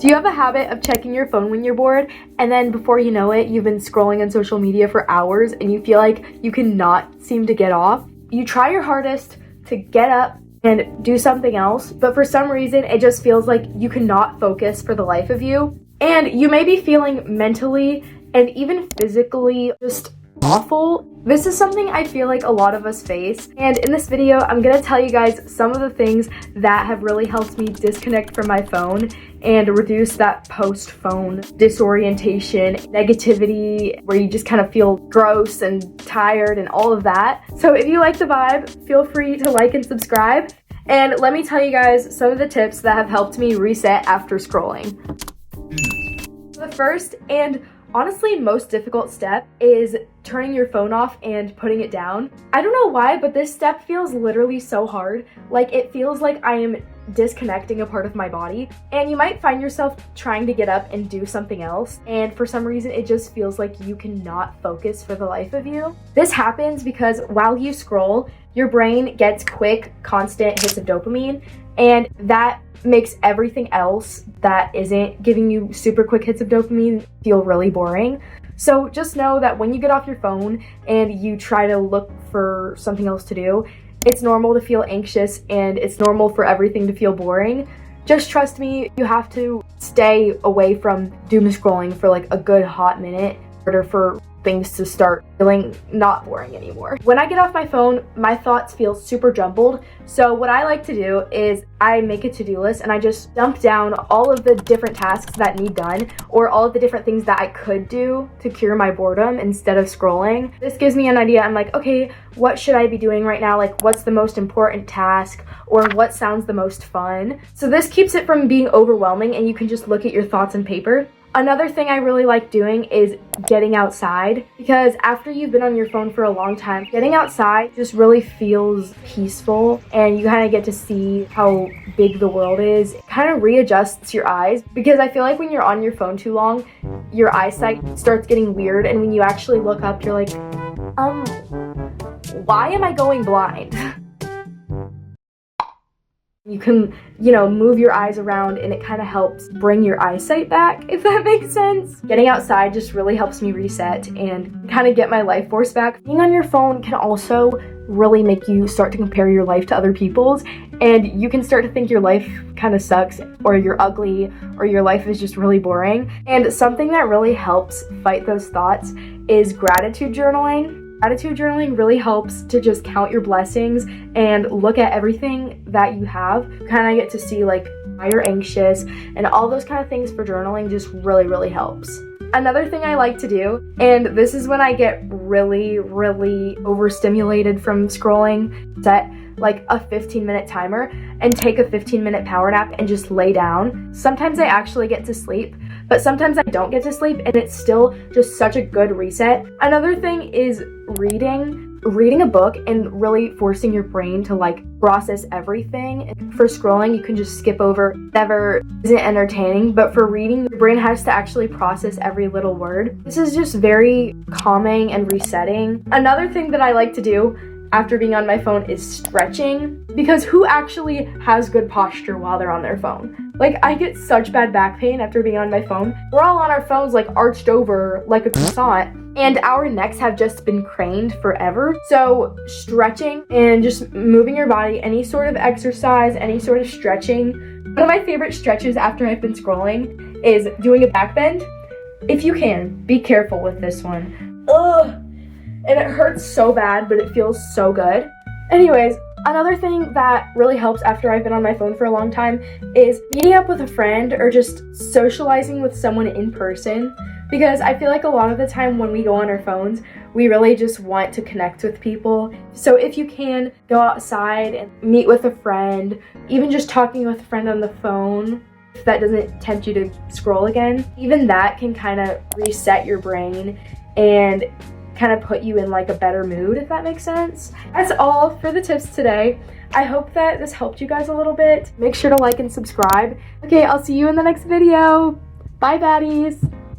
Do you have a habit of checking your phone when you're bored, and then before you know it, you've been scrolling on social media for hours and you feel like you cannot seem to get off? You try your hardest to get up and do something else, but for some reason it just feels like you cannot focus for the life of you. And you may be feeling mentally and even physically just awful. This is something I feel like a lot of us face, and in this video I'm gonna tell you guys some of the things that have really helped me disconnect from my phone and reduce that post-phone disorientation, negativity, where you just kind of feel gross and tired and all of that. So if you like the vibe, feel free to like and subscribe, and let me tell you guys some of the tips that have helped me reset after scrolling. The first and honestly most difficult step is turning your phone off and putting it down. I don't know why, but this step feels literally so hard. Like, it feels like I am disconnecting a part of my body, and you might find yourself trying to get up and do something else, and for some reason it just feels like you cannot focus for the life of you. This happens because while you scroll, your brain gets quick, constant hits of dopamine, and that makes everything else that isn't giving you super quick hits of dopamine feel really boring. So just know that when you get off your phone and you try to look for something else to do, it's normal to feel anxious and it's normal for everything to feel boring. Just trust me, you have to stay away from doom scrolling for like a good hot minute in order for things to start feeling not boring anymore. When I get off my phone, my thoughts feel super jumbled. So what I like to do is I make a to-do list and I just dump down all of the different tasks that need done, or all of the different things that I could do to cure my boredom instead of scrolling. This gives me an idea. I'm like, okay, what should I be doing right now? Like, what's the most important task, or what sounds the most fun? So this keeps it from being overwhelming and you can just look at your thoughts on paper. Another thing I really like doing is getting outside, because after you've been on your phone for a long time, getting outside just really feels peaceful and you kind of get to see how big the world is. It kind of readjusts your eyes, because I feel like when you're on your phone too long, your eyesight starts getting weird, and when you actually look up, you're like, why am I going blind? You can, move your eyes around and it kind of helps bring your eyesight back, if that makes sense. Getting outside just really helps me reset and kind of get my life force back. Being on your phone can also really make you start to compare your life to other people's, and you can start to think your life kind of sucks, or you're ugly, or your life is just really boring. And something that really helps fight those thoughts is gratitude journaling. Gratitude journaling really helps to just count your blessings and look at everything that you have. You kind of get to see like why you're anxious, and all those kind of things for journaling just really, really helps. Another thing I like to do, and this is when I get really, really overstimulated from scrolling, set like a 15-minute timer and take a 15-minute power nap and just lay down. Sometimes I actually get to sleep, but sometimes I don't get to sleep, and it's still just such a good reset. Another thing is reading a book and really forcing your brain to like process everything. For scrolling, you can just skip over whatever isn't entertaining, but for reading, your brain has to actually process every little word. This is just very calming and resetting. Another thing that I like to do after being on my phone is stretching, because who actually has good posture while they're on their phone? Like, I get such bad back pain after being on my phone. We're all on our phones like arched over like a croissant, and our necks have just been craned forever. So stretching and just moving your body, any sort of exercise, any sort of stretching. One of my favorite stretches after I've been scrolling is doing a back bend. If you can, be careful with this one. Ugh. And it hurts so bad, but it feels so good. Anyways, another thing that really helps after I've been on my phone for a long time is meeting up with a friend or just socializing with someone in person, because I feel like a lot of the time when we go on our phones, we really just want to connect with people. So if you can, go outside and meet with a friend, even just talking with a friend on the phone, if that doesn't tempt you to scroll again, even that can kind of reset your brain and kind of put you in like a better mood, if that makes sense. That's all for the tips today. I hope that this helped you guys a little bit. Make sure to like and subscribe. Okay, I'll see you in the next video. Bye, baddies.